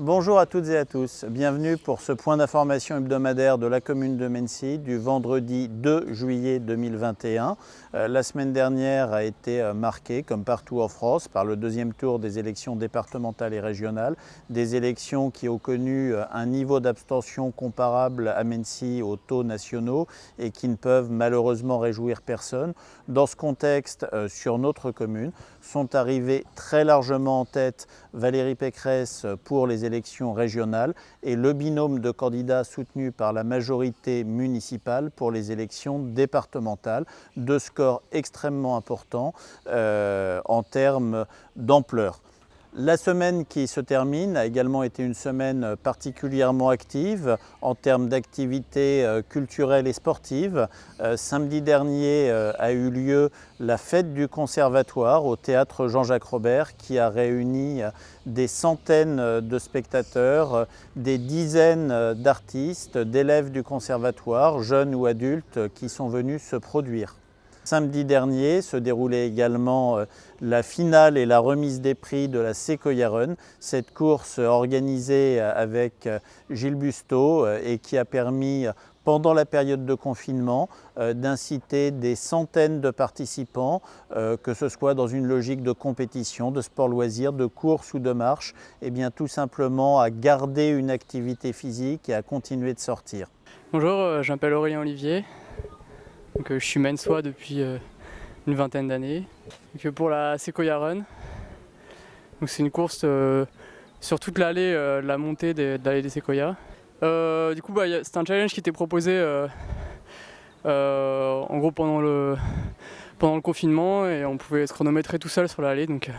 Bonjour à toutes et à tous, bienvenue pour ce point d'information hebdomadaire de la commune de Mennecy du vendredi 2 juillet 2021. La semaine dernière a été marquée, comme partout en France, par le deuxième tour des élections départementales et régionales, des élections qui ont connu un niveau d'abstention comparable à Mennecy aux taux nationaux et qui ne peuvent malheureusement réjouir personne. Dans ce contexte, sur notre commune, sont arrivés très largement en tête Valérie Pécresse pour les élections régionales et le binôme de candidats soutenu par la majorité municipale pour les élections départementales, deux scores extrêmement importants en termes d'ampleur. La semaine qui se termine a également été une semaine particulièrement active en termes d'activités culturelles et sportives. Samedi dernier a eu lieu la fête du conservatoire au théâtre Jean-Jacques Robert qui a réuni des centaines de spectateurs, des dizaines d'artistes, d'élèves du conservatoire, jeunes ou adultes, qui sont venus se produire. Samedi dernier se déroulait également la finale et la remise des prix de la Sequoia Run, cette course organisée avec Gilles Busteau et qui a permis, pendant la période de confinement, d'inciter des centaines de participants, que ce soit dans une logique de compétition, de sport-loisir, de course ou de marche, et bien tout simplement à garder une activité physique et à continuer de sortir. Bonjour, je m'appelle Aurélien Olivier. Donc, je suis mensois depuis une vingtaine d'années. Pour la Sequoia Run, c'est une course sur toute l'allée, la montée de l'allée des Séquoias. C'est un challenge qui était proposé en gros pendant le confinement et on pouvait se chronométrer tout seul sur l'allée. Donc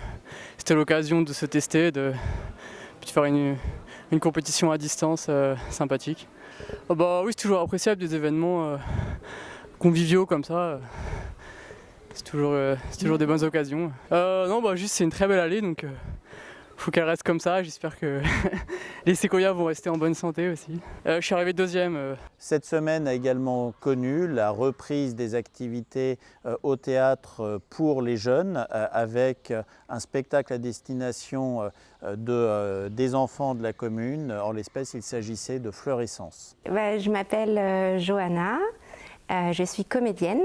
c'était l'occasion de se tester, de faire une compétition à distance sympathique. Oui, c'est toujours appréciable des événements conviviaux comme ça, c'est toujours des bonnes occasions. Juste c'est une très belle allée, donc faut qu'elle reste comme ça. J'espère que les séquoias vont rester en bonne santé aussi. Je suis arrivé deuxième. Cette semaine a également connu la reprise des activités au théâtre pour les jeunes avec un spectacle à destination des enfants de la commune. En l'espèce, il s'agissait de Fleuressence. Je m'appelle Johanna. Je suis comédienne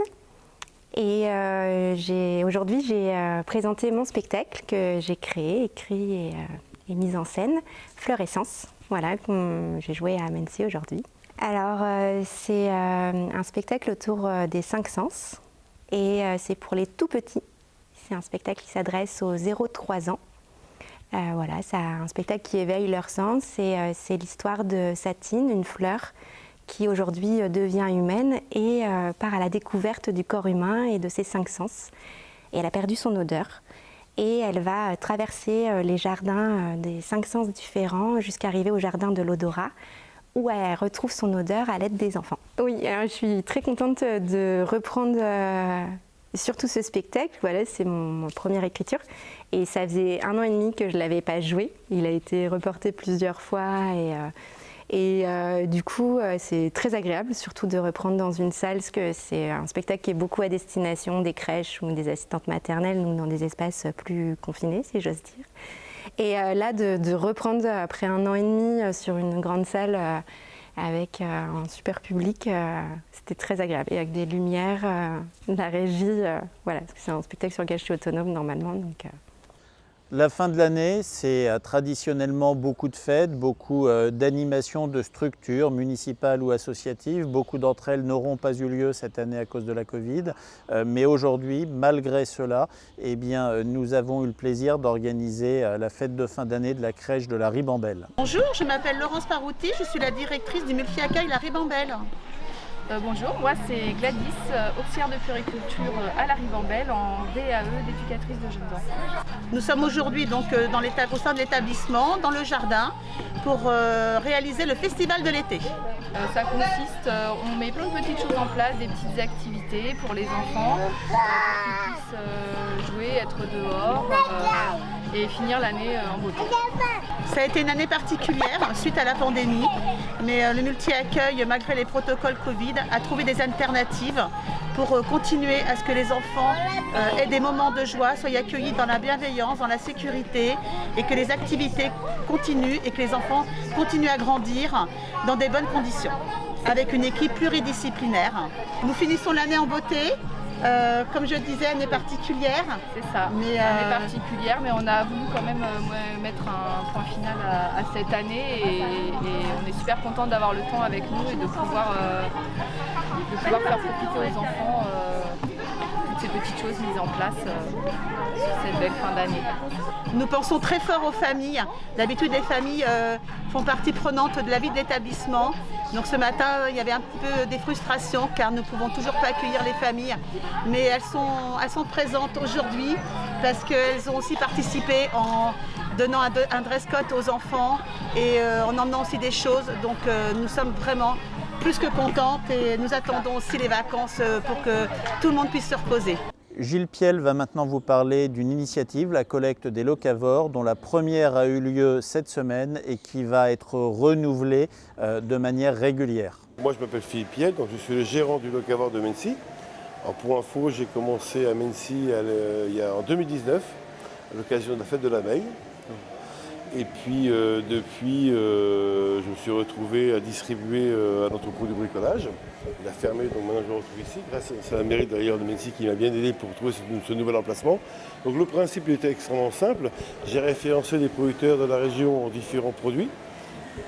et aujourd'hui j'ai présenté mon spectacle que j'ai créé, écrit et mis en scène, Fleuressence, voilà, que j'ai joué à Mennecy aujourd'hui. Alors c'est un spectacle autour des 5 sens et c'est pour les tout petits. C'est un spectacle qui s'adresse aux 0-3 ans. C'est un spectacle qui éveille leurs sens et c'est l'histoire de Satine, une fleur, qui aujourd'hui devient humaine et part à la découverte du corps humain et de ses 5 sens. Et elle a perdu son odeur et elle va traverser les jardins des 5 sens différents jusqu'à arriver au jardin de l'odorat où elle retrouve son odeur à l'aide des enfants. Oui, alors je suis très contente de reprendre surtout ce spectacle. Voilà, c'est ma première écriture et ça faisait 1 an et demi que je ne l'avais pas joué. Il a été reporté plusieurs fois et du coup, c'est très agréable, surtout de reprendre dans une salle, parce que c'est un spectacle qui est beaucoup à destination des crèches ou des assistantes maternelles, ou dans des espaces plus confinés, si j'ose dire. Et là, de reprendre après 1 an et demi sur une grande salle avec un super public, c'était très agréable. Et avec des lumières, de la régie, voilà, parce que c'est un spectacle sur lequel je suis autonome normalement. Donc, La fin de l'année, c'est traditionnellement beaucoup de fêtes, beaucoup d'animations de structures municipales ou associatives. Beaucoup d'entre elles n'auront pas eu lieu cette année à cause de la Covid. Mais aujourd'hui, malgré cela, nous avons eu le plaisir d'organiser la fête de fin d'année de la crèche de la Ribambelle. Bonjour, je m'appelle Laurence Parouti, je suis la directrice du multi-accueil La Ribambelle. Bonjour, moi c'est Gladys, auxiliaire de puériculture à la Ribambelle en VAE d'éducatrice de jeunes enfants. Nous sommes aujourd'hui donc au sein de l'établissement, dans le jardin, pour réaliser le festival de l'été. Ça consiste, on met plein de petites choses en place, des petites activités pour les enfants, pour qu'ils puissent jouer, être dehors. et finir l'année en beauté. Ça a été une année particulière suite à la pandémie, mais le multi-accueil, malgré les protocoles Covid, a trouvé des alternatives pour continuer à ce que les enfants aient des moments de joie, soient accueillis dans la bienveillance, dans la sécurité, et que les activités continuent et que les enfants continuent à grandir dans des bonnes conditions, avec une équipe pluridisciplinaire. Nous finissons l'année en beauté. Comme je disais, année particulière. C'est ça, année particulière, mais on a voulu quand même mettre un point final à cette année et on est super content d'avoir le temps avec nous et de pouvoir faire profiter aux enfants toutes ces petites choses mises en place sur cette belle fin d'année. Nous pensons très fort aux familles. D'habitude, les familles font partie prenante de la vie de l'établissement. Donc ce matin, il y avait un petit peu des frustrations car nous ne pouvons toujours pas accueillir les familles. Mais elles sont présentes aujourd'hui parce qu'elles ont aussi participé en donnant un dress code aux enfants et en emmenant aussi des choses. Donc nous sommes vraiment plus que contentes et nous attendons aussi les vacances pour que tout le monde puisse se reposer. Gilles Piel va maintenant vous parler d'une initiative, la collecte des locavores, dont la première a eu lieu cette semaine et qui va être renouvelée de manière régulière. Moi je m'appelle Philippe Piel, donc je suis le gérant du locavore de Mennecy. Alors, pour info, j'ai commencé à Mennecy en 2019, à l'occasion de la fête de l'abeille. Et puis depuis, je me suis retrouvé à distribuer un entrepôt de bricolage. Il a fermé, donc maintenant je me retrouve ici, grâce à la mairie d'ailleurs de Mennecy qui m'a bien aidé pour trouver ce nouvel emplacement. Donc le principe était extrêmement simple. J'ai référencé des producteurs de la région en différents produits,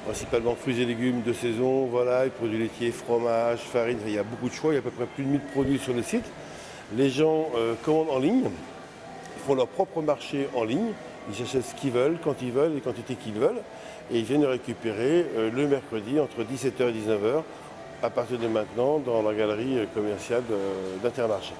principalement fruits et légumes de saison, volailles, produits laitiers, fromage, farine. Il y a beaucoup de choix, il y a à peu près plus de 1000 produits sur le site. Les gens commandent en ligne, ils font leur propre marché en ligne. Ils achètent ce qu'ils veulent, quand ils veulent, les quantités qu'ils veulent. Et ils viennent le récupérer le mercredi entre 17h et 19h, à partir de maintenant, dans la galerie commerciale d'Intermarché.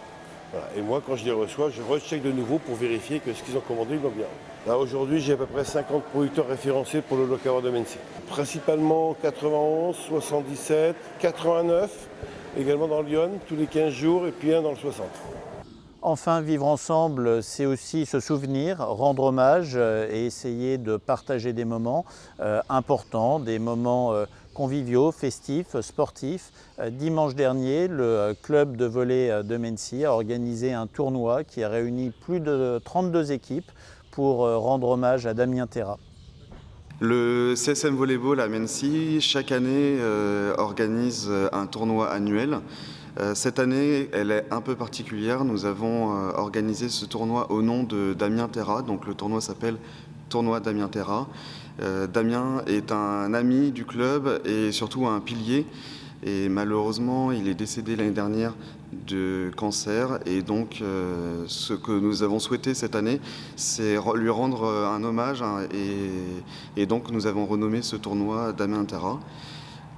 Voilà. Et moi, quand je les reçois, je recheck de nouveau pour vérifier que ce qu'ils ont commandé, ils l'ont bien. Là, aujourd'hui, j'ai à peu près 50 producteurs référencés pour le locavore de Mennecy. Principalement 91, 77, 89, également dans Lyon, tous les 15 jours, et puis un dans le 60. Enfin, vivre ensemble, c'est aussi se souvenir, rendre hommage et essayer de partager des moments importants, des moments conviviaux, festifs, sportifs. Dimanche dernier, le club de volley de Mennecy a organisé un tournoi qui a réuni plus de 32 équipes pour rendre hommage à Damien Terra. Le CSM Volleyball à Mennecy, chaque année, organise un tournoi annuel. Cette année, elle est un peu particulière. Nous avons organisé ce tournoi au nom de Damien Terra. Donc le tournoi s'appelle Tournoi Damien Terra. Damien est un ami du club et surtout un pilier. Et malheureusement, il est décédé l'année dernière de cancer. Et donc, ce que nous avons souhaité cette année, c'est lui rendre un hommage. Et donc, nous avons renommé ce tournoi Damien Terra.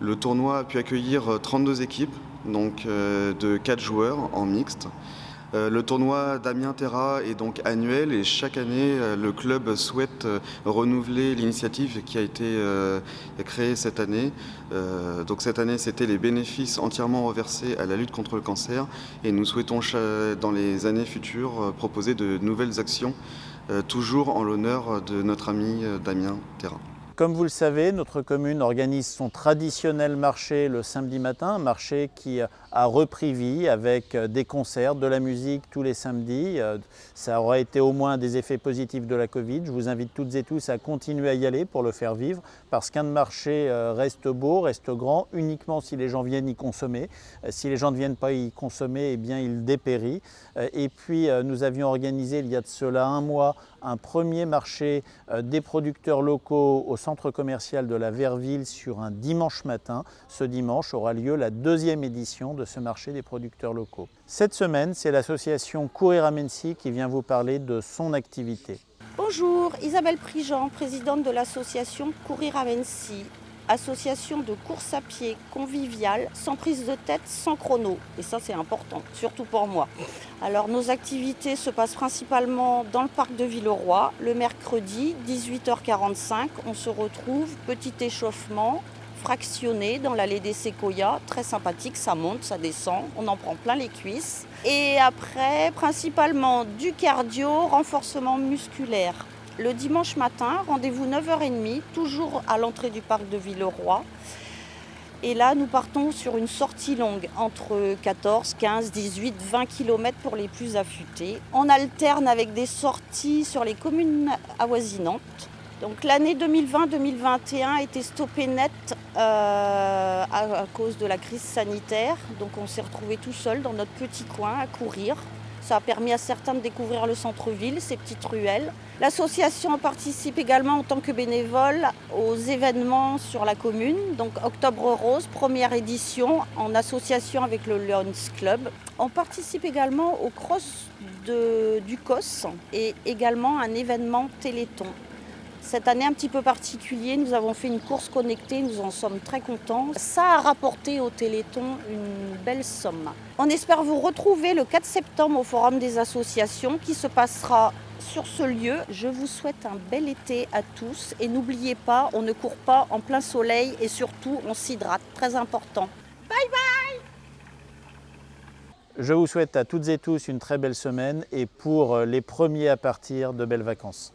Le tournoi a pu accueillir 32 équipes, donc de 4 joueurs en mixte. Le tournoi Damien Terra est donc annuel et chaque année, le club souhaite renouveler l'initiative qui a été créée cette année. Donc cette année, c'était les bénéfices entièrement reversés à la lutte contre le cancer et nous souhaitons dans les années futures proposer de nouvelles actions, toujours en l'honneur de notre ami Damien Terra. Comme vous le savez, notre commune organise son traditionnel marché le samedi matin, un marché qui a repris vie avec des concerts, de la musique tous les samedis. Ça aura été au moins des effets positifs de la Covid. Je vous invite toutes et tous à continuer à y aller pour le faire vivre parce qu'un marché reste beau, reste grand uniquement si les gens viennent y consommer. Si les gens ne viennent pas y consommer, eh bien il dépérit. Et puis nous avions organisé il y a de cela un mois un premier marché des producteurs locaux au centre commercial de la Verville sur un dimanche matin. Ce dimanche aura lieu la deuxième édition de ce marché des producteurs locaux. Cette semaine, c'est l'association Courir à Mennecy qui vient vous parler de son activité. Bonjour, Isabelle Prigent, présidente de l'association Courir à Mennecy. Association de course à pied conviviale, sans prise de tête, sans chrono. Et ça, c'est important, surtout pour moi. Alors, nos activités se passent principalement dans le parc de Villeroy. Le mercredi, 18h45, on se retrouve, petit échauffement, fractionné dans l'allée des Séquoias. Très sympathique, ça monte, ça descend, on en prend plein les cuisses. Et après, principalement du cardio, renforcement musculaire. Le dimanche matin, rendez-vous 9h30, toujours à l'entrée du parc de Villeroy. Et là, nous partons sur une sortie longue, entre 14, 15, 18, 20 km pour les plus affûtés. On alterne avec des sorties sur les communes avoisinantes. Donc l'année 2020-2021 a été stoppée net à cause de la crise sanitaire. Donc on s'est retrouvés tout seuls dans notre petit coin à courir. Ça a permis à certains de découvrir le centre-ville, ses petites ruelles. L'association participe également en tant que bénévole aux événements sur la commune. Donc Octobre Rose, première édition en association avec le Lions Club. On participe également au cross du COS et également un événement Téléthon. Cette année un petit peu particulier, nous avons fait une course connectée, nous en sommes très contents. Ça a rapporté au Téléthon une belle somme. On espère vous retrouver le 4 septembre au Forum des associations qui se passera sur ce lieu. Je vous souhaite un bel été à tous et n'oubliez pas, on ne court pas en plein soleil et surtout on s'hydrate, très important. Bye bye! Je vous souhaite à toutes et tous une très belle semaine et pour les premiers à partir, de belles vacances.